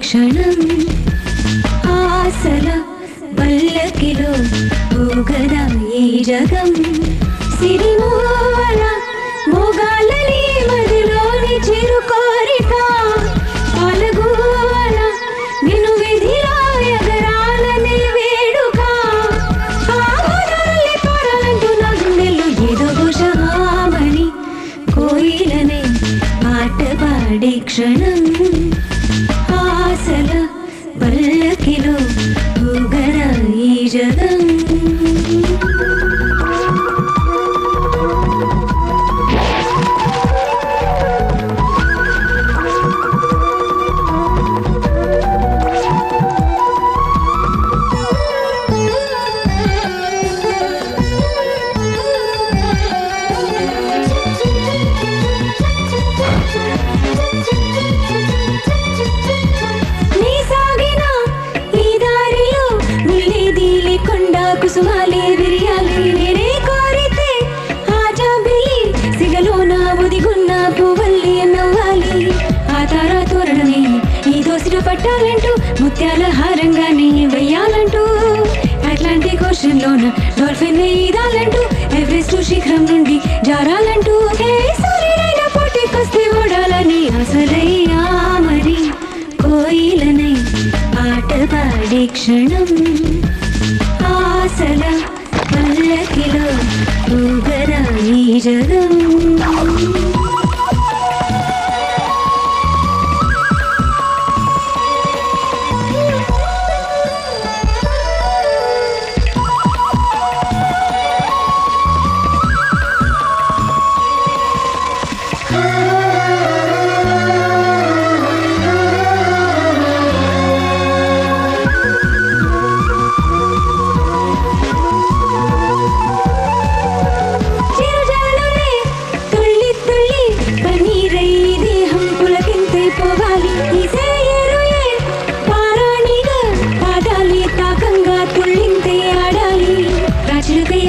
క్షణం ఆశల పల్లకిలో ఊగదా ఈ జగం సిరిమూల మోగాలని మదిలోని చిరు కోరిక పాలగూల నిన్ను విధిలో ఎగరాలని వేడుక ఆవరాలి పారాలంటూ నా గుండెల్లో ఏదో ఘోషమామని కోయిలనే పాట పాడే క్షణం ఆశల పల్లకిలో ఊగరా ఈ జగం కుసుమాలి విరియాలి నేనే కోరితే ఆజాబిలి సిగలో నా ఒదిగున్న పువ్వల్లి నవ్వాలి ఆ తారా తోరణమే ఈ దోసిట పట్టాలంటూ ముత్యాల హారంగానే వెయ్యాలంటూ అట్లాంటిక్ ఓషన్లోన డాల్ఫిన్ ఈదాలంటూ ఎవరెస్ట్ శిఖరం నుండి జారాలంటూ హే సూర్యుడైన పోటీకొస్తే ఓడాలని అసలయ్యా మరి కోయిలనై పాట పాడే క్షణం ఆశల పల్లకిలో ఊగరా ఈ జగం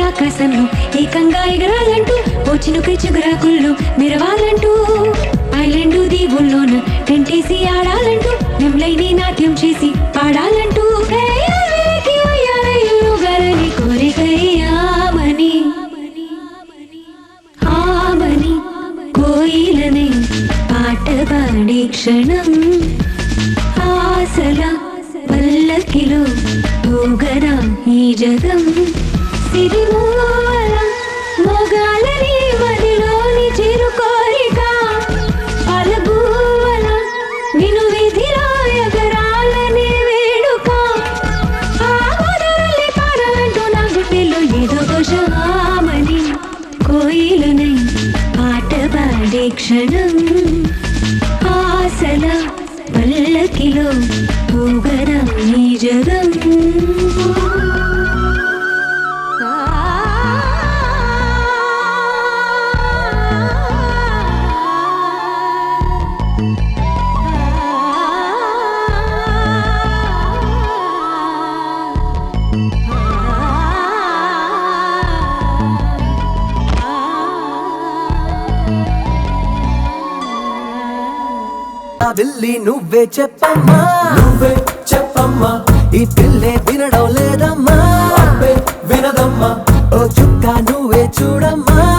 ఆకాశంలో ఏకంగా ఎగరాలంటూ చినుకై చిగురాకుల్లో మెరవాలంటూ ఐలాండ్ దీవుల్లోన టెంటేసి ఆడాలంటూ నెమ్లైని నాట్యం చేసి పాడాలంటూ గారని కోరికయ్యామని ఆమని కోయిలనే పాట పాడే క్షణం ఆశల పల్లకిలో ఊగరా ఈ జగం సిరిమూల మోగాలని మదిలోని చిరు కోరిక పాలగూల నిన్ను విధిలో ఎగరాలని వేడుక ఆవరాలి పారాలంటూ నా గుండెల్లో ఏదో ఘోషమామని కోయిలనై పాట పాడే క్షణం ఆశల పల్లకిలో ఊగరా ఈ జగం విల్లి నువ్వే చెప్పమ్మా ఈ పిల్లే వినడం లేదమ్మా వినదమ్మా ఓ చుక్క నువ్వే చూడమ్మా